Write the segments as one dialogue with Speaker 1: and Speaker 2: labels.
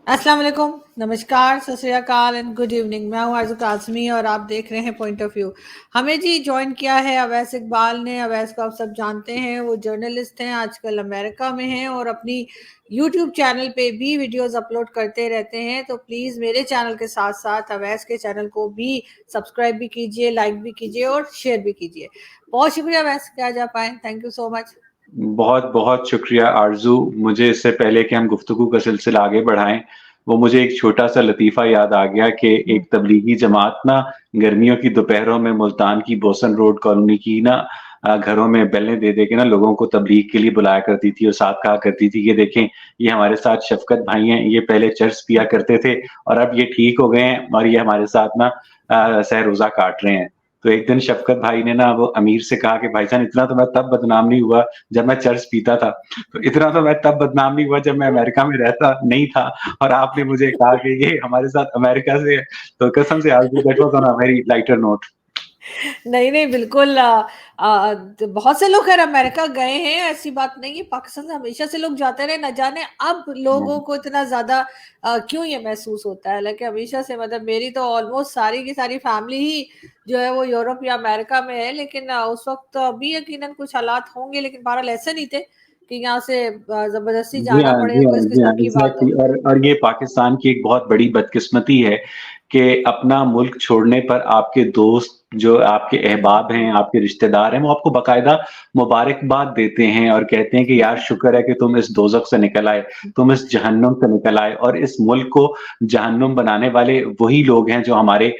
Speaker 1: अस्सलाम वालेकुम, नमस्कार, सत श्री अकाल एंड गुड इवनिंग। मैं हूँ आरज़ू काज़मी और आप देख रहे हैं पॉइंट ऑफ व्यू। हमें जी जॉइन किया है अवैस इकबाल ने। अवैस को आप सब जानते हैं, वो जर्नलिस्ट हैं, आजकल अमेरिका में हैं और अपनी यूट्यूब चैनल पे भी वीडियोस अपलोड करते रहते हैं। तो प्लीज़ मेरे चैनल के साथ साथ अवैस के चैनल को भी सब्सक्राइब भी कीजिए, लाइक भी कीजिए और शेयर भी कीजिए। बहुत शुक्रिया अवैस कि आज आप आए, थैंक यू सो मच।
Speaker 2: बहुत बहुत शुक्रिया आरजू। मुझे इससे पहले कि हम गुफ्तगू का सिलसिला आगे बढ़ाएं, वो मुझे एक छोटा सा लतीफ़ा याद आ गया कि एक तबलीगी जमात ना गर्मियों की दोपहरों में मुल्तान की बोसन रोड कॉलोनी की ना घरों में बेलें दे दे के ना लोगों को तबलीग के लिए बुलाया करती थी और साथ कहा करती थी कि देखें, ये हमारे साथ शफकत भाई हैं, ये पहले चर्च पिया करते थे और अब ये ठीक हो गए हैं और ये हमारे साथ ना सह रोज़ा काट रहे हैं। तो एक दिन शफकत भाई ने ना वो अमीर से कहा कि भाईजान, इतना तो मैं तब बदनाम नहीं हुआ जब मैं चर्च पीता था, तो इतना तो मैं तब बदनाम नहीं हुआ जब मैं अमेरिका में रहता नहीं था और आपने मुझे कहा कि ये हमारे साथ अमेरिका से है। तो कसम से Aarzoo, that was on a very lighter note.
Speaker 1: नहीं, नहीं, बिल्कुल बहुत से लोग खैर अमेरिका गए हैं, ऐसी बात नहीं है, पाकिस्तान से हमेशा से लोग जाते रहे, न जाने अब लोगों को इतना ज़्यादा क्यों ये महसूस होता है, हालाँकि हमेशा से मतलब मेरी तो ऑलमोस्ट सारी की सारी फैमिली ही जो है वो यूरोप या अमेरिका में है, लेकिन उस वक़्त भी यकीनन कुछ हालात होंगे, लेकिन बहरहाल ऐसे नहीं थे कि यहाँ से ज़बरदस्ती
Speaker 2: जी
Speaker 1: जाना
Speaker 2: हाँ,
Speaker 1: पड़े,
Speaker 2: जी हाँ,
Speaker 1: कोई
Speaker 2: जी हाँ,
Speaker 1: किस्म की बात
Speaker 2: एग्ज़ैक्टली।
Speaker 1: हो।
Speaker 2: और ये पाकिस्तान की एक बहुत बड़ी बदकिस्मती है कि अपना मुल्क छोड़ने पर आपके दोस्त, जो आपके अहबाब हैं, आपके रिश्तेदार हैं, वो आपको बाकायदा मुबारकबाद देते हैं और कहते हैं कि यार शुक्र है कि तुम इस दोज़ख से निकल आए, तुम इस जहन्नुम से निकल आए। और इस मुल्क को जहन्नुम बनाने वाले वही लोग हैं जो हमारे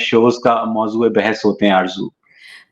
Speaker 2: शोज़ का मौज़ूए बहस होते हैं आरज़ू।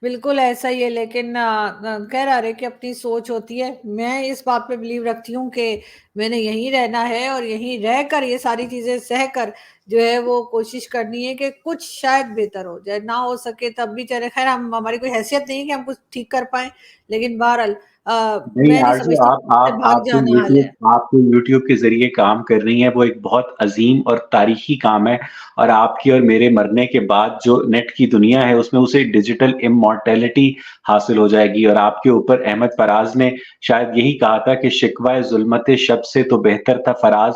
Speaker 1: बिल्कुल ऐसा ही है, लेकिन कह रहा है कि अपनी सोच होती है। मैं इस बात पे बिलीव रखती हूँ कि मैंने यहीं रहना है और यहीं रहकर ये सारी चीज़ें सहकर जो है वो कोशिश करनी है कि कुछ शायद बेहतर हो जाए। ना हो सके तब भी चले, खैर हम हमारी कोई हैसियत नहीं है कि हम कुछ ठीक कर पाएँ, लेकिन बहरहाल
Speaker 2: नहीं
Speaker 1: मैं नहीं
Speaker 2: आरज़ू,
Speaker 1: समझती
Speaker 2: आप
Speaker 1: कि
Speaker 2: आप
Speaker 1: भाग जाना हल है।
Speaker 2: आप जो यूट्यूब के ज़रिए काम कर रही हैं, वो एक बहुत अज़ीम और तारीख़ी काम है और आपकी और मेरे मरने के बाद जो नेट की दुनिया है, उसमें उसे डिजिटल इम्मॉर्टैलिटी हासिल हो जाएगी। और आपके ऊपर अहमद फराज़ ने शायद यही कहा था कि शिकवा ज़ुल्मत शब से तो बेहतर था फराज़,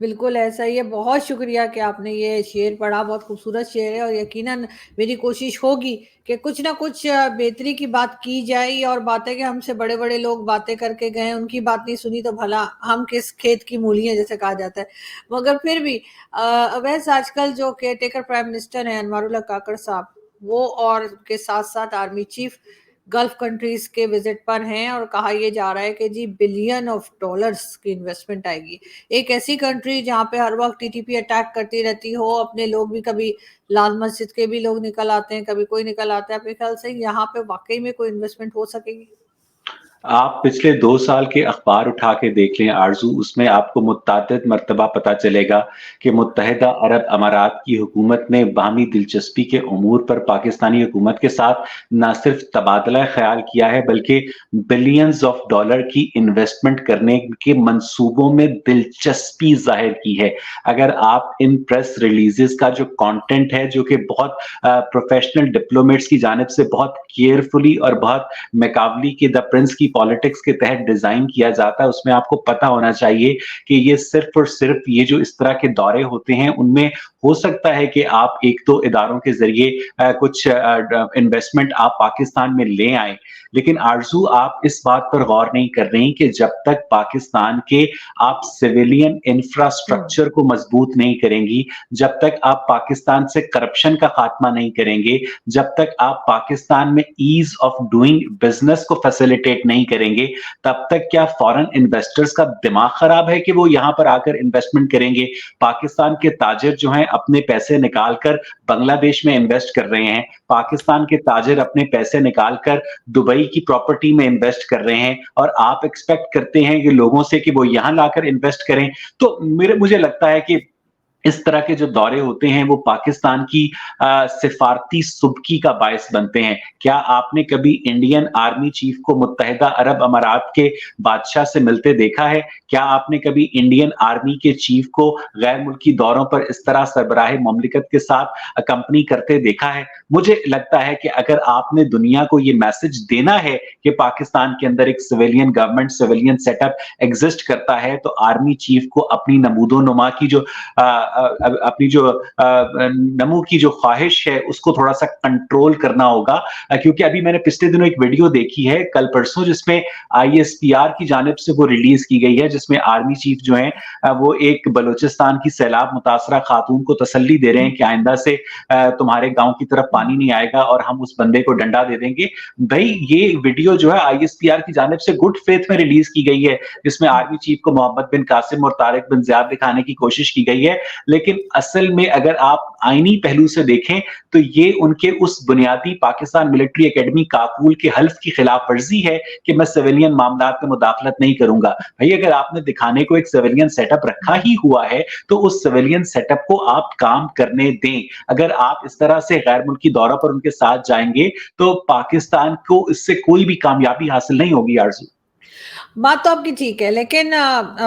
Speaker 1: बिल्कुल ऐसा ही है। बहुत शुक्रिया कि आपने ये शेर पढ़ा, बहुत खूबसूरत शेर है और यकीनन मेरी कोशिश होगी कि कुछ ना कुछ बेहतरी की बात की जाए। और बातें कि हमसे बड़े-बड़े लोग बातें करके गए, उनकी बात नहीं सुनी तो भला हम किस खेत की मूली हैं जैसे कहा जाता है। मगर फिर भी वैसे आजकल जो केयरटेकर प्राइम मिनिस्टर हैं अनवरुल्लाह काकड़ साहब, वो और के साथ-साथ आर्मी चीफ गल्फ कंट्रीज़ के विज़िट पर हैं और कहा ये जा रहा है कि जी बिलियन ऑफ डॉलर्स की इन्वेस्टमेंट आएगी। एक ऐसी कंट्री जहाँ पे हर वक़्त टीटीपी अटैक करती रहती हो, अपने लोग भी कभी लाल मस्जिद के भी लोग निकल आते हैं, कभी कोई निकल आता है। आपके ख़्याल से यहाँ पे वाक़ई में कोई इन्वेस्टमेंट हो सकेगी?
Speaker 2: आप पिछले 2 साल के अखबार उठा के देख लें आरज़ू, उसमें आपको मुत्तादिद मर्तबा पता चलेगा कि मुत्तहिदा अरब अमारात की हुकूमत ने बाहमी दिलचस्पी के उमूर पर पाकिस्तानी हुकूमत के साथ ना सिर्फ तबादला ख़्याल किया है, बल्कि बिलियंस ऑफ डॉलर की इन्वेस्टमेंट करने के मंसूबों में दिलचस्पी ज़ाहिर की है। अगर आप इन प्रेस रिलीज़ेज़ का जो कंटेंट है, जो कि बहुत प्रोफ़ेशनल डिप्लोमेट्स की जानिब से बहुत केयरफुली और बहुत मैकावली के द प्रिंस की पॉलिटिक्स के तहत डिजाइन किया जाता है, उसमें आपको पता होना चाहिए कि ये सिर्फ और सिर्फ ये जो इस तरह के दौरे होते हैं, उनमें हो सकता है कि आप एक दो इदारों के जरिए कुछ इन्वेस्टमेंट आप पाकिस्तान में ले आए, लेकिन आरजू आप इस बात पर गौर नहीं कर रही कि जब तक पाकिस्तान के आप सिविलियन
Speaker 1: हुँ।
Speaker 2: इंफ्रास्ट्रक्चर को मजबूत नहीं करेंगी, जब तक आप पाकिस्तान से करप्शन का खात्मा नहीं करेंगे, जब तक आप पाकिस्तान में ईज ऑफ डूइंग बिजनेस को फैसिलिटेट नहीं करेंगे, तब तक क्या फॉरेन इन्वेस्टर्स का दिमाग खराब है कि वो यहां पर आकर इन्वेस्टमेंट करेंगे? पाकिस्तान के ताजिर जो हैं अपने पैसे निकालकर बांग्लादेश में इन्वेस्ट कर रहे हैं, पाकिस्तान के ताजिर अपने पैसे निकालकर दुबई की प्रॉपर्टी में इन्वेस्ट कर रहे हैं और आप एक्सपेक्ट करते हैं कि लोगों से कि वो यहां लाकर इन्वेस्ट करें। तो मेरे मुझे लगता है कि इस तरह के जो दौरे होते हैं वो पाकिस्तान की सिफारती सुबकी का बायस बनते हैं। क्या आपने कभी इंडियन आर्मी चीफ को मुत्तहिदा अरब अमारात के बादशाह से मिलते देखा है? क्या आपने कभी इंडियन आर्मी के चीफ को गैर मुल्की दौरों पर इस तरह सरबराह ममलिकत के साथ अकम्पनी करते देखा है? मुझे लगता है कि अगर आपने दुनिया को ये मैसेज देना है कि पाकिस्तान के अंदर एक civilian government, civilian setup exist करता है, तो आर्मी चीफ को अपनी नमूदो-नुमा की जो अपनी जो नमू की जो ख्वाहिश है उसको थोड़ा-सा कंट्रोल करना होगा, क्योंकि अभी मैंने पिछले दिनों एक वीडियो देखी है कल परसों जिसमें आईएसपीआर की जानिब से वो रिलीज की गई है, जिसमें आर्मी चीफ जो हैं वो एक बलूचिस्तान की सैलाब मुतासरा खातून को तसल्ली दे रहे हैं कि आइंदा से तुम्हारे गांव की तरफ पानी नहीं आएगा और हम उस बंदे को डंडा दे देंगे। भाई ये वीडियो जो है आईएसपीआर की जानिब से गुड फेथ में रिलीज की गई है, जिसमें आर्मी चीफ को मोहम्मद बिन कासिम और तारिक बिन ज़ियाद दिखाने की कोशिश की गई है। लेकिन असल में अगर आप आईनी पहलू से देखें तो ये उनके उस बुनियादी पाकिस्तान मिलिट्री एकेडमी काकूल के हल्फ की खिलाफ वर्जी है कि मैं सिविलियन मामलात में मुदाखलत नहीं करूंगा। भाई अगर आपने दिखाने को एक सिविलियन सेटअप रखा ही हुआ है तो उस सिविलियन सेटअप को आप काम करने दें। अगर आप इस तरह से गैर मुल्की दौरा पर उनके साथ जाएंगे तो पाकिस्तान को इससे कोई भी कामयाबी हासिल नहीं होगी। आरज़ू,
Speaker 1: बात तो आपकी ठीक है, लेकिन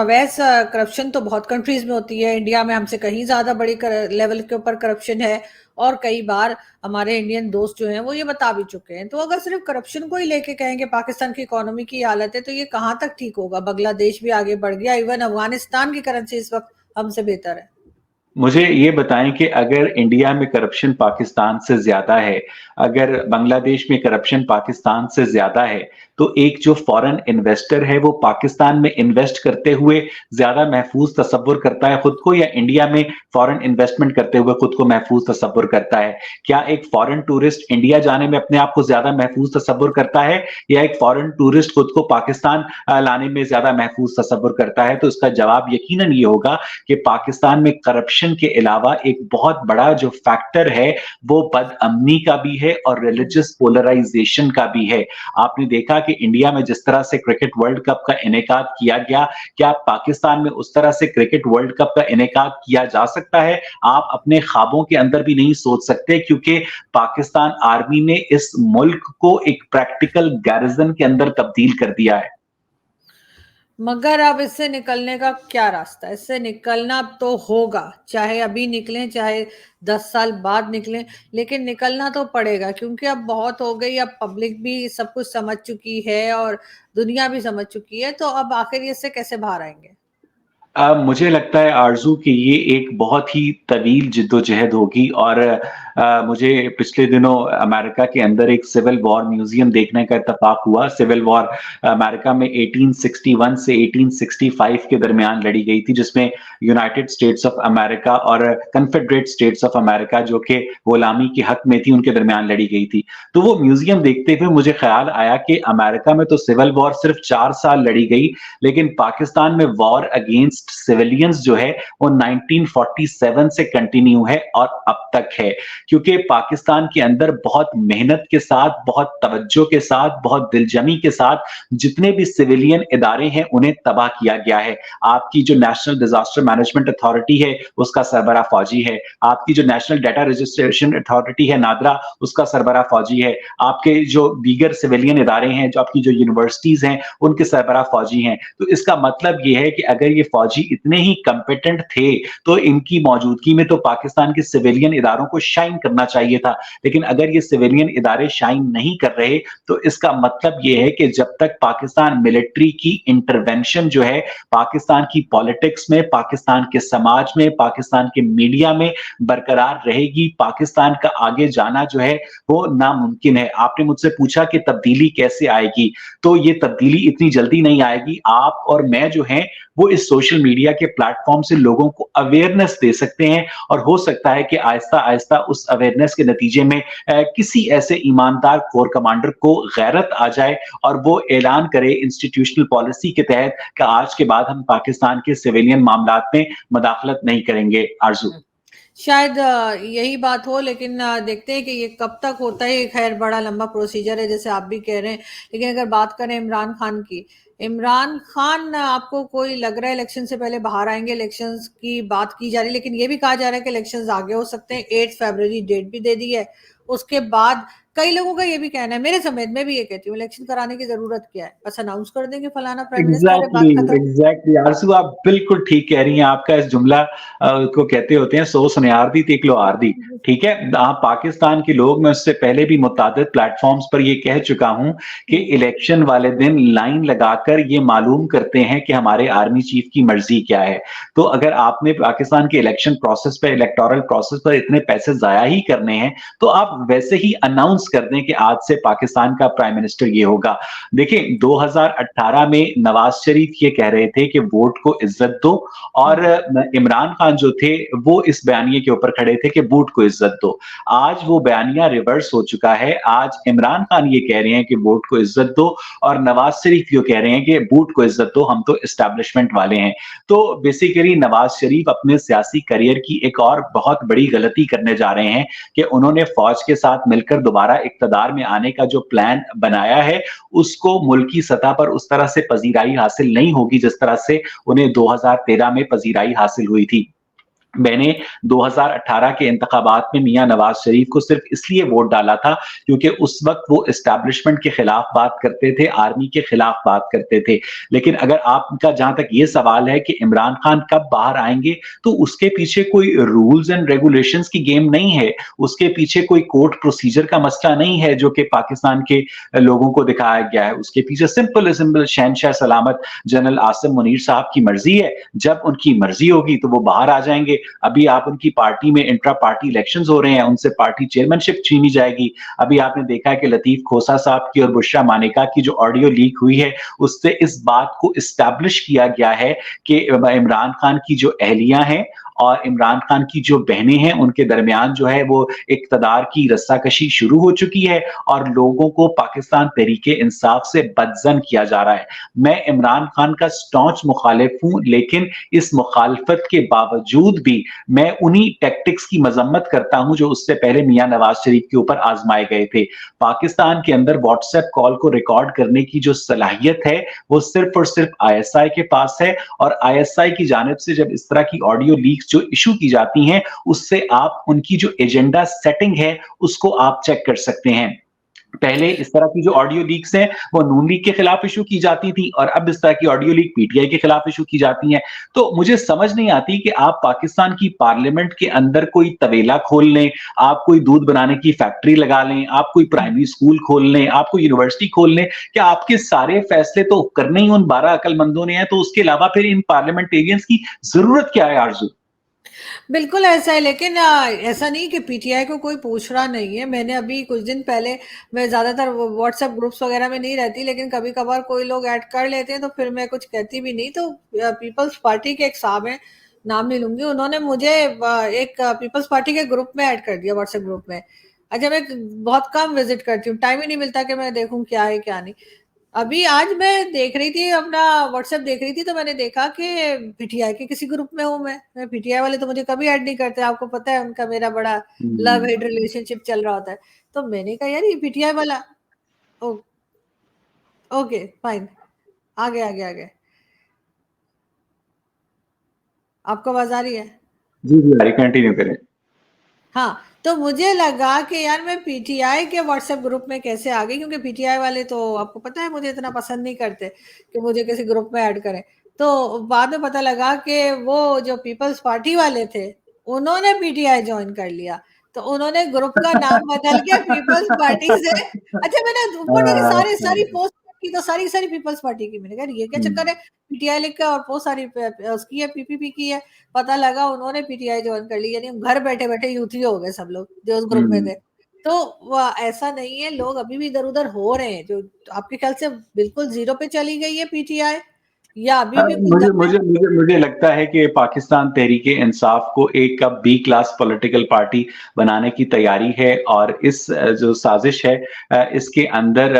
Speaker 1: वैसे करप्शन तो बहुत कंट्रीज में होती है। इंडिया में हमसे कहीं ज्यादा बड़ी लेवल के ऊपर करप्शन है, और कई बार हमारे इंडियन दोस्त जो हैं वो ये बता भी चुके हैं। तो अगर सिर्फ करप्शन को ही लेके कहेंगे पाकिस्तान की इकोनॉमी की हालत है, तो ये कहाँ तक ठीक होगा। बांग्लादेश भी आगे बढ़ गया, इवन अफगानिस्तान की करेंसी इस वक्त हमसे बेहतर है।
Speaker 2: मुझे ये बताएं कि अगर इंडिया में करप्शन पाकिस्तान से ज्यादा है, अगर बांग्लादेश में करप्शन पाकिस्तान से ज्यादा है, तो एक जो फॉरेन इन्वेस्टर है वो पाकिस्तान में इन्वेस्ट करते हुए ज्यादा महफूज तसव्वुर करता है खुद को, या इंडिया में फॉरेन इन्वेस्टमेंट करते हुए खुद को महफूज तसव्वुर करता है? क्या एक फॉरेन टूरिस्ट इंडिया जाने में अपने आप को ज्यादा महफूज तसव्वुर करता है, या एक फॉरेन टूरिस्ट खुद को पाकिस्तान लाने में ज्यादा महफूज तसव्वुर करता है? तो इसका जवाब यकीनन ये होगा कि पाकिस्तान में करप्शन के अलावा एक बहुत बड़ा जो फैक्टर है वो बदअमनी का भी है और रिलीजियस पोलराइजेशन का भी है। आपने देखा कि इंडिया में जिस तरह से क्रिकेट वर्ल्ड कप का इनेकाद किया गया, क्या पाकिस्तान में उस तरह से क्रिकेट वर्ल्ड कप का इनेकाद किया जा सकता है? आप अपने ख्वाबों के अंदर भी नहीं सोच सकते, क्योंकि पाकिस्तान आर्मी ने इस मुल्क को एक प्रैक्टिकल गैरिजन के अंदर तब्दील कर दिया है।
Speaker 1: मगर अब इससे निकलने का क्या रास्ता है? इससे निकलना तो होगा, चाहे अभी निकलें चाहे 10 साल बाद निकलें, लेकिन निकलना तो पड़ेगा, क्योंकि अब बहुत हो गई। अब पब्लिक भी सब कुछ समझ चुकी है और दुनिया भी समझ चुकी है, तो अब आखिर इससे कैसे बाहर आएंगे?
Speaker 2: मुझे लगता है आरज़ू कि ये एक बहुत ही तवील जिद्दोजहद होगी, और मुझे पिछले दिनों अमेरिका के अंदर एक सिविल वॉर म्यूजियम देखने का इत्तेफाक हुआ। सिविल वॉर अमेरिका में 1861 से 1865 के दरमियान लड़ी गई थी, जिसमें यूनाइटेड स्टेट्स ऑफ अमेरिका और कन्फेडरेट स्टेट्स ऑफ अमेरिका जो कि गुलामी के हक में थी, उनके दरमियान लड़ी गई थी। तो वो म्यूजियम देखते हुए मुझे ख्याल आया कि अमेरिका में तो सिविल वॉर सिर्फ 4 साल लड़ी गई, लेकिन पाकिस्तान में वॉर अगेंस्ट सिविलियंस जो है वो 1947 से कंटिन्यू है और अब तक है, क्योंकि पाकिस्तान के अंदर बहुत मेहनत के साथ, बहुत तवज्जो के साथ, बहुत दिलजमी के साथ जितने भी सिविलियन इदारे हैं उन्हें तबाह किया गया है। आपकी जो नेशनल डिजास्टर मैनेजमेंट अथॉरिटी है उसका सरबराह फौजी है, आपकी जो नेशनल डाटा रजिस्ट्रेशन अथॉरिटी है नादरा, उसका सरबराह फौजी है, आपके जो दीगर सिविलियन इदारे हैं, जो आपकी जो यूनिवर्सिटीज हैं उनके सरबराह फौजी हैं। तो इसका मतलब ये है कि अगर ये फौजी इतने ही कंपिटेंट थे तो इनकी मौजूदगी में तो पाकिस्तान के सिविलियन इदारों को शाइन करना चाहिए था। लेकिन अगर ये सिविलियन इदारे शाइन नहीं कर रहे तो इसका मतलब ये है कि जब तक पाकिस्तान मिलिट्री की इंटरवेंशन जो है पाकिस्तान की पॉलिटिक्स में, पाकिस्तान के समाज में, पाकिस्तान के मीडिया में बरकरार रहेगी, पाकिस्तान का आगे जाना जो है वो नामुमकिन है। आपने मुझसे पूछा कि तब्दीली कैसे आएगी, तो ये तब्दीली इतनी जल्दी नहीं आएगी। आप और मैं जो हैं वो इस सोशल मीडिया के प्लेटफॉर्म से लोगों को अवेयरनेस दे सकते हैं, और हो सकता है कि आहिस्ता आहिस्ता उस अवेयरनेस के नतीजे में किसी ऐसे ईमानदार कोर कमांडर को गैरत आ जाए और वो ऐलान करे इंस्टीट्यूशनल पॉलिसी के तहत कि आज के बाद हम पाकिस्तान के सिविलियन मामलात में मुदाखलत नहीं करेंगे। आरजू,
Speaker 1: शायद यही बात हो, लेकिन देखते हैं कि ये कब तक होता है। खैर बड़ा लंबा प्रोसीजर है जैसे आप भी कह रहे हैं। लेकिन अगर बात करें इमरान खान की, इमरान खान आपको कोई लग रहा है इलेक्शन से पहले बाहर आएंगे? इलेक्शंस की बात की जा रही है, लेकिन ये भी कहा जा रहा है कि इलेक्शंस आगे हो सकते हैं। 8 फरवरी डेट भी दे दी है। उसके बाद कई लोगों का ये भी कहना है, मेरे समेत, मैं भी ये कहती हूँ, इलेक्शन कराने की जरूरत क्या है, बस अनाउंस कर देंगे फलाना प्राइम मिनिस्टर है,
Speaker 2: एग्जैक्टली
Speaker 1: बात खत्म।
Speaker 2: एग्जैक्टली आरज़ू, आप बिल्कुल ठीक कह रही हैं। आपका इस जुमला को कहते होते हैं, सो सुनियार दी तीक लोहार दी। ठीक है, आप पाकिस्तान के लोग, मैं उससे पहले भी मुतादिद प्लेटफॉर्म्स पर ये कह चुका हूं कि इलेक्शन वाले दिन लाइन लगाकर ये मालूम करते हैं कि हमारे आर्मी चीफ की मर्जी क्या है। तो अगर आपने पाकिस्तान के इलेक्शन प्रोसेस पर, इलेक्टोरल प्रोसेस पर इतने पैसे जाया ही करने हैं, तो आप वैसे ही अनाउंस कर दें कि आज से पाकिस्तान का प्राइम मिनिस्टर ये होगा। देखिए, 2018 में नवाज शरीफ ये कह रहे थे कि वोट को इज्जत दो, और इमरान खान जो थे वो इस बयानिए के ऊपर खड़े थे कि वोट को इज्जत दो। आज वो बयानिया रिवर्स हो चुका है। आज इमरान खान ये कह रहे हैं कि वोट को इज्जत दो, और नवाज शरीफ ये कह रहे हैं कि वोट को इज्जत दो, हम तो एस्टैब्लिशमेंट वाले हैं। तो बेसिकली नवाज शरीफ अपने सियासी करियर की एक और बहुत बड़ी गलती करने जा रहे हैं कि उन्होंने फौज के साथ मिलकर दोबारा इक्तदार में आने का जो प्लान बनाया है, उसको मुल्की सतह पर उस तरह से पजीराई हासिल नहीं होगी जिस तरह से उन्हें 2013 में पजीराई हासिल हुई थी। मैंने 2018 के इंतखाबात में मियां नवाज शरीफ को सिर्फ इसलिए वोट डाला था क्योंकि उस वक्त वो एस्टैब्लिशमेंट के खिलाफ बात करते थे, आर्मी के खिलाफ बात करते थे। लेकिन अगर आपका जहां तक ये सवाल है कि इमरान खान कब बाहर आएंगे, तो उसके पीछे कोई रूल्स एंड रेगुलेशंस की गेम नहीं है। उसके पीछे कोई कोर्ट प्रोसीजर का मसला नहीं है जो कि पाकिस्तान के लोगों को दिखाया गया है। उसके पीछे सिंपल शहनशाह सलामत जनरल आसिम मुनीर साहब की मर्जी है। जब उनकी मर्जी होगी तो वो बाहर आ जाएंगे। अभी आप उनकी पार्टी में इंट्रा पार्टी इलेक्शंस हो रहे हैं, उनसे पार्टी चेयरमैनशिप छीनी जाएगी। अभी आपने देखा है कि लतीफ खोसा साहब की और बुशरा मानेका की जो ऑडियो लीक हुई है, उससे इस बात को इस्टेब्लिश किया गया है कि इमरान खान की जो अहलियां हैं और इमरान खान की जो बहनें हैं, उनके दरमियान जो है वो इक्तदार की रस्साकशी शुरू हो चुकी है, और लोगों को पाकिस्तान तहरीके इंसाफ से बदजन किया जा रहा है। मैं इमरान खान का स्टॉन्च मुखालिफ हूं, लेकिन इस मुखालफत के बावजूद भी मैं उन्हीं टैक्टिक्स की मजम्मत करता हूं जो उससे पहले मियां नवाज शरीफ के ऊपर आजमाए गए थे। पाकिस्तान के अंदर व्हाट्सएप कॉल को रिकॉर्ड करने की जो सलाहियत है, वो सिर्फ और सिर्फ आईएसआई के पास है, और आईएसआई की जानिब से जब इस तरह की ऑडियो लीक्स जो इशू की जाती हैं, उससे आप उनकी जो एजेंडा सेटिंग है उसको आप चेक कर सकते हैं। पहले इस तरह की जो ऑडियो लीक्स हैं वो नून लीग के खिलाफ इशू की जाती थी, और अब इस तरह की ऑडियो लीक पीटीआई के खिलाफ इशू की जाती हैं। तो मुझे समझ नहीं आती कि आप पाकिस्तान की पार्लियामेंट के अंदर कोई तवेला खोल लें, आप कोई दूध बनाने की फैक्ट्री लगा लें, आप कोई प्राइमरी स्कूल खोल लें, आप कोई यूनिवर्सिटी खोल लें, क्या आपके सारे फैसले तो करने ही उन 12 अकलमंदों ने हैं? तो उसके अलावा फिर इन पार्लियामेंटेरियंस की जरूरत क्या है आरजू?
Speaker 1: बिल्कुल ऐसा है, लेकिन ऐसा नहीं कि पीटीआई को कोई पूछ रहा नहीं है। मैंने अभी कुछ दिन पहले, मैं ज़्यादातर व्हाट्सएप ग्रुप्स वगैरह में नहीं रहती, लेकिन कभी कभार कोई लोग ऐड कर लेते हैं तो फिर मैं कुछ कहती भी नहीं। तो पीपल्स पार्टी के एक साहब हैं, नाम नहीं लूंगी, उन्होंने मुझे एक पीपल्स पार्टी के ग्रुप में ऐड कर दिया, व्हाट्सएप ग्रुप में। अच्छा, मैं बहुत कम विजिट करती हूँ, टाइम ही नहीं मिलता कि मैं देखूं क्या है क्या नहीं। अभी आज मैं देख रही थी, अपना व्हाट्सएप देख रही थी, तो मैंने देखा कि पीटीआई के किसी ग्रुप में हूँ मैं। पीटीआई वाले तो मुझे कभी ऐड नहीं करते, आपको पता है उनका मेरा बड़ा लव हेट रिलेशनशिप चल रहा होता है। तो मैंने कहा यार ये पीटीआई वाला, ओ, ओके फाइन, आगे आगे आगे। आपको आवाज आ रही है?
Speaker 2: जी जी, कंटिन्यू करें।
Speaker 1: हाँ, तो मुझे लगा कि यार मैं पीटीआई के व्हाट्सएप ग्रुप में कैसे आ गई, क्योंकि पीटीआई वाले तो आपको पता है मुझे इतना पसंद नहीं करते कि मुझे किसी ग्रुप में ऐड करें। तो बाद में पता लगा कि वो जो पीपल्स पार्टी वाले थे, उन्होंने पीटीआई ज्वाइन कर लिया। तो उन्होंने ग्रुप का नाम बदल के पीपल्स पार्टी से, अच्छा, मैंने ऊपर देखी सारी सारी पोस्ट की, तो सारी सारी पीपल्स पार्टी की। मैंने कहा ये क्या चक्कर है, पीटीआई लिख के और पोस्ट सारी उसकी है, पीपीपी की है। पता लगा उन्होंने पीटीआई ज्वाइन कर ली, यानी हम घर बैठे बैठे यूथ ही हो गए सब लोग जो उस ग्रुप में थे। तो ऐसा नहीं है, लोग अभी भी इधर उधर हो रहे हैं। जो आपके ख्याल से बिल्कुल जीरो पे चली गई है पीटीआई, या अभी भी कुछ
Speaker 2: मुझे
Speaker 1: दम है?
Speaker 2: मुझे मुझे मुझे लगता है कि पाकिस्तान तहरीके इंसाफ को एक अब बी क्लास पॉलिटिकल पार्टी बनाने की तैयारी है, और इस जो साजिश है, इसके अंदर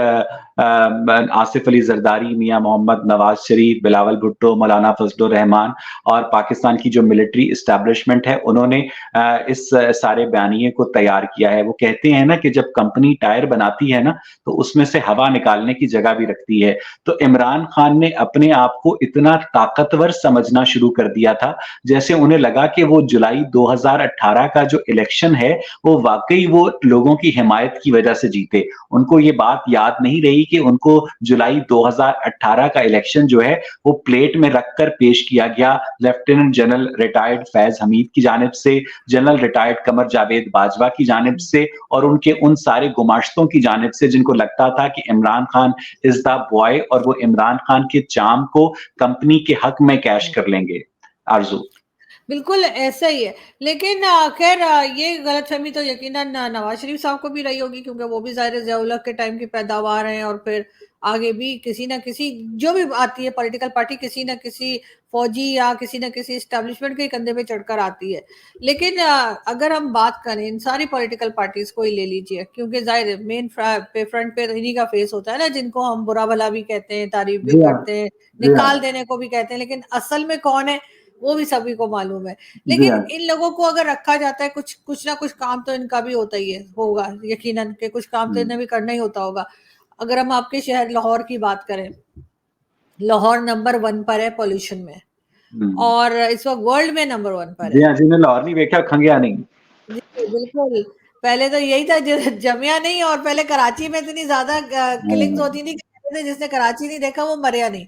Speaker 2: आसिफ अली जरदारी, मियां मोहम्मद नवाज शरीफ, बिलावल भुट्टो, मौलाना फजलुर रहमान और पाकिस्तान की जो मिलिट्री एस्टेब्लिशमेंट है, उन्होंने इस सारे बयानिए को तैयार किया है। वो कहते हैं ना कि जब कंपनी टायर बनाती है ना, तो उसमें से हवा निकालने की जगह भी रखती है। तो इमरान खान ने अपने आप को इतना ताकतवर समझना शुरू कर दिया था, जैसे उन्हें लगा कि वो जुलाई 2018 का जो इलेक्शन है, वो वाक़ई वो लोगों की हिमायत की वजह से जीते। उनको ये बात याद नहीं रही कि उनको जुलाई 2018 का इलेक्शन जो है, वो प्लेट में रखकर पेश किया गया लेफ्टिनेंट जनरल रिटायर्ड फैज़ हमीद की जानिब से, जनरल रिटायर्ड कमर जावेद बाजवा की जानिब से और उनके उन सारे गुमाश्तों की जानिब से जिनको लगता था कि Imran Khan is the boy और वो इमरान खान के चार्म को कंपनी के हक में कैश कर लेंगे। आरज़ू।
Speaker 1: बिल्कुल ऐसा ही है। लेकिन खैर ये गलतफ़हमी तो यकीनन नवाज़ शरीफ साहब को भी रही होगी, क्योंकि वो भी ज़ाहिर है ज़िया-उल-हक के टाइम की पैदावार हैं और फिर आगे भी किसी न किसी जो भी आती है पॉलिटिकल पार्टी किसी न किसी फौजी या किसी न किसी एस्टेब्लिशमेंट के कंधे पे चढ़कर आती है। लेकिन अगर हम बात करें इन सारी पॉलिटिकल पार्टीज़ को ही ले लीजिए, क्योंकि ज़ाहिर है मेन फ्रंट पे इन्हीं का फेस होता है ना, जिनको हम बुरा-भला भी कहते हैं, तारीफ़ भी
Speaker 2: जी हाँ।
Speaker 1: करते हैं,
Speaker 2: जी हाँ।
Speaker 1: निकाल देने को भी कहते हैं, लेकिन असल में कौन है वो भी सभी को मालूम है।
Speaker 2: जी
Speaker 1: लेकिन
Speaker 2: हाँ।
Speaker 1: इन लोगों को अगर रखा जाता है, कुछ ना कुछ काम तो इनका भी होता ही है होगा यकीनन, कि कुछ काम तो
Speaker 2: हुँ।
Speaker 1: इन्हें भी करना ही होता होगा। अगर हम आपके शहर लाहौर की बात करें, लाहौर नंबर 1 पर है पॉल्यूशन में
Speaker 2: हुँ।
Speaker 1: और इस वक़्त वर्ल्ड में नंबर 1 पर
Speaker 2: जी
Speaker 1: है।
Speaker 2: हाँ, जिन्हें लाहौर नहीं देखा खंगेया नहीं।
Speaker 1: जी, बिल्कुल। पहले तो यही था ज जमिया नहीं, और पहले कराची में इतनी ज़्यादा किलिंग्स
Speaker 2: हाँ,
Speaker 1: होती थी कि कहते थे जिसने कराची नहीं देखा वो मरया नहीं।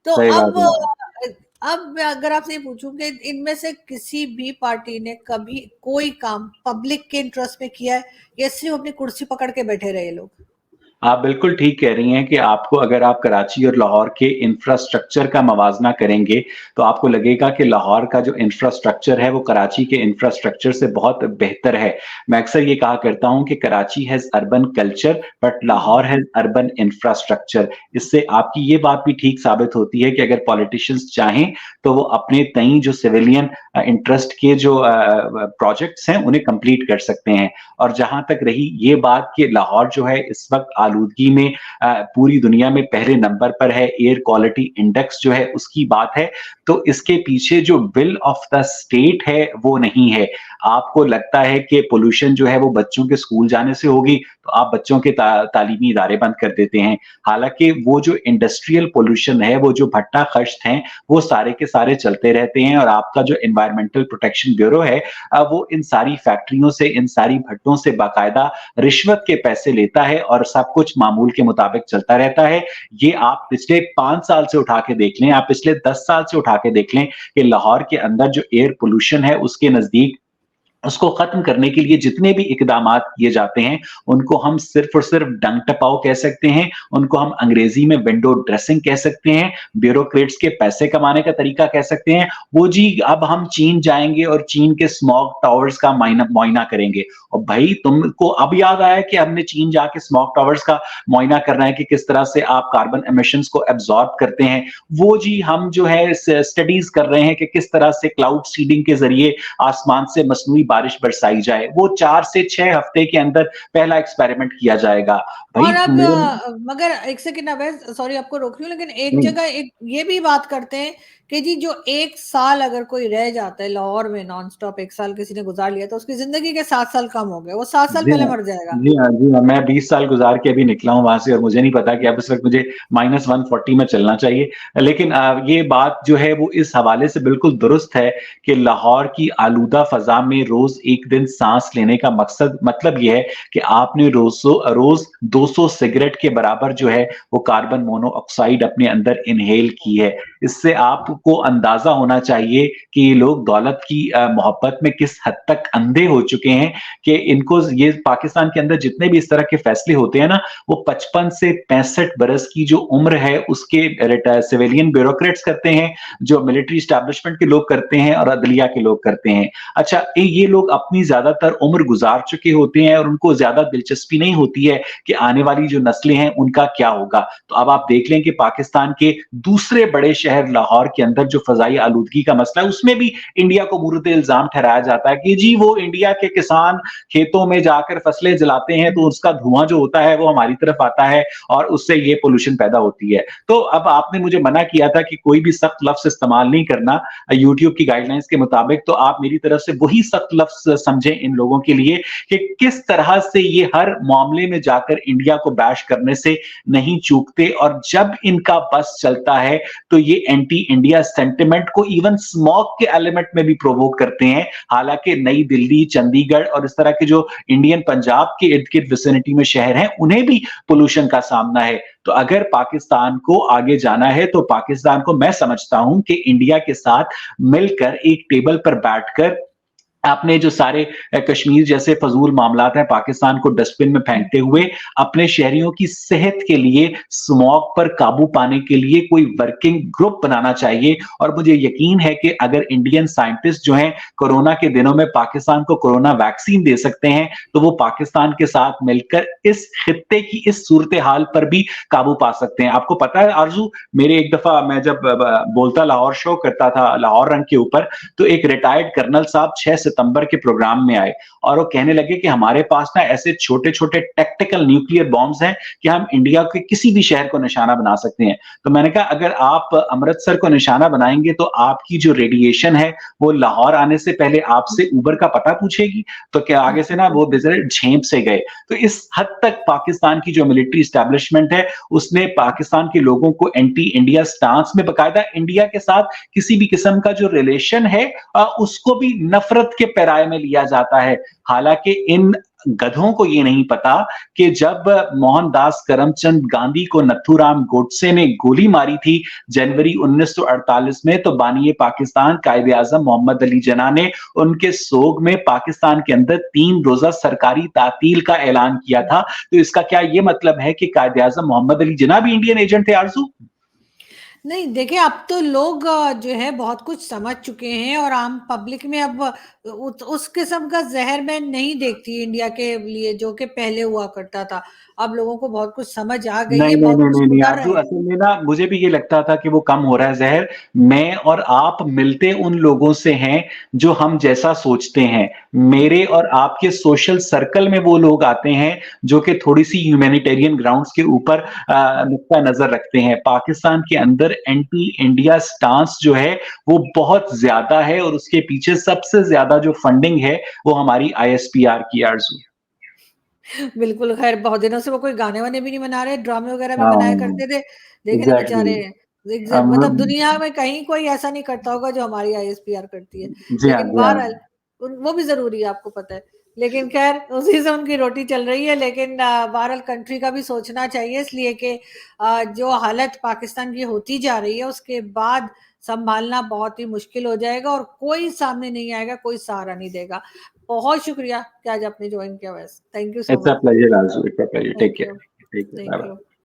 Speaker 1: तो
Speaker 2: सही बात है।
Speaker 1: अब मैं अगर आपसे ये पूछूँ कि इनमें से किसी भी पार्टी ने कभी कोई काम पब्लिक के इंटरेस्ट में किया है या सिर्फ़ अपनी कुर्सी पकड़ के बैठे रहे ये लोग?
Speaker 2: आप बिल्कुल ठीक कह रही हैं कि आपको अगर आप कराची और लाहौर के इंफ्रास्ट्रक्चर का मवाज़ना करेंगे, तो आपको लगेगा कि लाहौर का जो इंफ्रास्ट्रक्चर है, वो कराची के इंफ्रास्ट्रक्चर से बहुत बेहतर है। मैं अक्सर ये कहा करता हूँ कि Karachi has urban culture but
Speaker 1: hmm,
Speaker 2: Lahore has urban infrastructure. इससे आपकी ये बात भी ठीक साबित होती है कि अगर पॉलिटिशियंस चाहें, तो वो अपने तईं जो सिविलियन इंटरेस्ट के जो प्रोजेक्ट्स हैं, उन्हें कंप्लीट कर सकते हैं। और जहाँ तक रही ये बात कि लाहौर जो है इस वक़्त आलूदगी में पूरी दुनिया में पहले नंबर पर है, एयर क्वालिटी इंडेक्स जो है उसकी बात है, तो इसके पीछे जो विल ऑफ द स्टेट है वो नहीं है। आपको लगता है कि पॉल्यूशन जो है वो बच्चों के स्कूल जाने से होगी, तो आप बच्चों के तालीमी इदारे बंद कर देते हैं। हालाँकि वो जो इंडस्ट्रियल पॉल्यूशन है, वो जो भट्टा खश्त हैं, वो सारे के सारे चलते रहते हैं और आपका जो एनवायरमेंटल प्रोटेक्शन ब्यूरो है वो इन सारी फैक्ट्रियों से, इन सारी भट्टों से बाकायदा रिश्वत के पैसे लेता है और सब कुछ मामूल के मुताबिक चलता रहता है। ये आप पिछले 5 साल से उठा के देख लें, आप पिछले 10 साल से उठा के देख लें कि लाहौर के अंदर जो एयर पॉल्यूशन है उसके नज़दीक उसको खत्म करने के लिए जितने भी इकदामात किए जाते हैं, उनको हम सिर्फ़ और सिर्फ़ डंग टपाओ कह सकते हैं, उनको हम अंग्रेज़ी में विंडो ड्रेसिंग कह सकते हैं, ब्यूरोक्रेट्स के पैसे कमाने का तरीका कह सकते हैं। वो जी अब हम चीन जाएँगे और चीन के स्मॉग टावर्स का मुआयना करेंगे। और भाई तुमको अब याद आया कि हमने चीन जाके स्मॉग टावर्स का मुआयना करना है कि किस तरह से आप कार्बन एमिशंस को एब्ज़ॉर्ब करते हैं। वो जी हम जो है स्टडीज़ कर रहे हैं कि किस तरह से क्लाउड सीडिंग के ज़रिए आसमान से मसनूई बारिश बरसाई जाए। वो 4 से 6 हफ्ते के अंदर पहला एक्सपेरिमेंट किया जाएगा।
Speaker 1: और
Speaker 2: भई
Speaker 1: अब
Speaker 2: मेरे
Speaker 1: मगर एक सेकंड अवैध, सॉरी आपको रोक रही हूँ, लेकिन एक
Speaker 2: नहीं,
Speaker 1: जगह एक ये भी बात करते हैं कि जी जो 1 साल अगर कोई रह जाता है लाहौर में नॉन स्टॉप 1 साल किसी ने गुज़ार लिया तो उसकी ज़िंदगी के 7 साल कम हो गए। वो 7 साल
Speaker 2: जी
Speaker 1: पहले
Speaker 2: हाँ।
Speaker 1: मर जाएगा।
Speaker 2: जी हाँ, जी हाँ। मैं 20 साल गुज़ार के अभी निकला हूँ वहाँ से और मुझे नहीं पता कि अब इस वक़्त मुझे -140 में चलना चाहिए। लेकिन ये बात जो है वो इस हवाले से बिल्कुल दुरुस्त है कि लाहौर की आलूदा फ़ज़ा में रोज़ 1 दिन साँस लेने का मतलब ये है कि आपने रोज़ 200 सिगरेट के बराबर जो है वो कार्बन मोनोऑक्साइड अपने अंदर इन्हेल की है। इससे आपको अंदाज़ा होना चाहिए कि ये लोग दौलत की मोहब्बत में किस हद तक अंधे हो चुके हैं कि इनको ये पाकिस्तान के अंदर जितने भी इस तरह के फैसले होते हैं ना, वो 55 से 65 बरस की जो उम्र है उसके सिविलियन ब्यूरोक्रेट्स करते हैं, जो मिलिट्री एस्टेब्लिशमेंट के लोग करते हैं और अदलिया के लोग करते हैं। अच्छा ये लोग अपनी ज़्यादातर उम्र गुज़ार चुके होते हैं और उनको ज़्यादा दिलचस्पी नहीं होती है कि आने वाली जो नस्लें हैं, उनका क्या होगा। तो अब आप देख लें कि पाकिस्तान के दूसरे बड़े शहर लाहौर के अंदर जो फ़ज़ाई आलूदगी का मसला है, उसमें भी इंडिया को मूरत-ए-इल्ज़ाम ठहराया जाता है कि जी वो इंडिया के किसान खेतों में जाकर फसलें जलाते हैं, तो उसका धुआँ जो होता है, वो हमारी तरफ आता है और उससे ये पॉल्यूशन पैदा होती है। तो अब आपने मुझे मना किया था कि कोई भी सख्त लफ्ज़ इस्तेमाल नहीं करना यूट्यूब की गाइडलाइंस के मुताबिक, तो आप मेरी तरफ से वही सख्त लफ्ज़ समझें इन लोगों के लिए कि किस तरह से ये हर मामले में जाकर इंडिया को बैश करने से नहीं चूकते और जब इनका बस चलता है, तो ये एंटी इंडिया सेंटिमेंट को इवन स्मॉग के एलिमेंट में भी प्रोवोक करते हैं। हालाँकि नई दिल्ली, चंडीगढ़ और इस तरह के जो इंडियन पंजाब के इर्द-गिर्द विसिनिटी में शहर हैं, उन्हें भी पॉल्यूशन का सामना है। तो अगर पाकिस्तान को आगे जाना है, तो पाकिस्तान को मैं समझता हूँ कि इंडिया के साथ मिलकर एक टेबल पर बैठकर आपने जो सारे कश्मीर जैसे फ़ज़ूल मामलात हैं, पाकिस्तान को डस्टबिन में फेंकते हुए अपने शहरियों की सेहत के लिए, स्मॉग पर काबू पाने के लिए कोई वर्किंग ग्रुप बनाना चाहिए और मुझे यकीन है कि अगर इंडियन साइंटिस्ट जो हैं, कोरोना के दिनों में पाकिस्तान को कोरोना वैक्सीन दे सकते हैं, तो वो पाकिस्तान के साथ मिलकर इस खित्ते की इस सूरत-ए-हाल पर भी काबू पा सकते हैं। आपको पता है आरज़ू, मेरे एक दफ़ा मैं जब बोलता लाहौर शो करता था, लाहौर रंग के ऊपर, तो एक रिटायर्ड कर्नल साहब 6 सितंबर के प्रोग्राम में आए और वो कहने लगे कि हमारे पास ना ऐसे छोटे-छोटे टैक्टिकल न्यूक्लियर बॉम्ब्स हैं कि हम इंडिया के किसी भी शहर को निशाना बना सकते हैं। तो मैंने कहा अगर आप अमृतसर को निशाना बनाएँगे तो आपकी जो रेडिएशन है वो लाहौर आने से पहले आपसे ऊबर का पता पूछेगी। तो क्या आगे से ना वो बेचारे झेप से गए। तो इस हद तक पाकिस्तान की जो मिलिट्री एस्टेब्लिशमेंट है उसने पाकिस्तान के लोगों को एंटी इंडिया स्टांस में बाकायदा इंडिया के साथ किसी भी किस्म का जो रिलेशन है उसको भी नफरत के पैराए में लिया जाता है। हालाँकि इन गधों को ये नहीं पता कि जब मोहनदास करमचंद गांधी को नथुराम गोडसे ने गोली मारी थी जनवरी 1948 में, तो बानिए पाकिस्तान कायदे-आज़म मोहम्मद अली जिन्ना ने उनके सोग में पाकिस्तान के अंदर 3 रोज़ा सरकारी तातील का ऐलान किया था। तो इसका क्या ये मतलब है कि कायदे-आज़म मोहम्मद अली जिन्ना भी इंडियन एजेंट थे आरज़ू?
Speaker 1: नहीं, देखिए अब तो लोग जो है बहुत कुछ समझ चुके हैं और आम पब्लिक में अब उस किस्म का ज़हर मैं नहीं देखती इंडिया के लिए जो कि पहले हुआ करता था। अब लोगों को बहुत कुछ समझ आ गई
Speaker 2: नहीं,
Speaker 1: है,
Speaker 2: नहीं,
Speaker 1: बहुत
Speaker 2: नहीं,
Speaker 1: कुछ
Speaker 2: नहीं, नहीं,
Speaker 1: सुधर
Speaker 2: आरज़ू
Speaker 1: रहे हैं।
Speaker 2: असल में ना मुझे भी ये लगता था कि वो कम हो रहा है ज़हर। मैं और आप मिलते उन लोगों से हैं जो हम जैसा सोचते हैं। मेरे और आपके सोशल सर्कल में वो लोग आते हैं जो कि थोड़ी-सी ह्यूमैनिटेरियन ग्राउंड्स के ऊपर नुक्ता नज़र रखते हैं। पाकिस्तान के अंदर एंटी इंडिया स्टांस जो है वो बहुत ज़्यादा है और उसके पीछे सबसे ज़्यादा जो फंडिंग है वो हमारी आईएसपीआर की है आरज़ू।
Speaker 1: बिल्कुल, ख़ैर बहुत दिनों से वो कोई गाने-वाने भी नहीं बना रहे, ड्रामे वग़ैरह भी बनाया
Speaker 2: हाँ,
Speaker 1: करते थे। देखे ना
Speaker 2: एग्ज़ैक्टली।
Speaker 1: बेचारे मतलब दुनिया में कहीं कोई ऐसा नहीं करता होगा जो हमारी आईएसपीआर करती है।
Speaker 2: जी हाँ,
Speaker 1: लेकिन
Speaker 2: जी हाँ।
Speaker 1: बहरहाल वो भी ज़रूरी है आपको पता है। लेकिन ख़ैर उसी से उनकी रोटी चल रही है लेकिन बहरहाल कंट्री का भी सोचना चाहिए इसलिए कि जो हालत पाकिस्तान की होती जा रही है उसके बाद सँभालना बहुत ही मुश्किल हो जाएगा और कोई सामने नहीं आएगा, कोई सहारा नहीं देगा। बहुत शुक्रिया कि आज आपने जॉइन किया वैसे। Thank you so
Speaker 2: It's a
Speaker 1: much.
Speaker 2: pleasure, Arzu. It's a pleasure. Take
Speaker 1: thank
Speaker 2: care.
Speaker 1: You.
Speaker 2: Take care.
Speaker 1: Thank
Speaker 2: Bye-bye.
Speaker 1: You.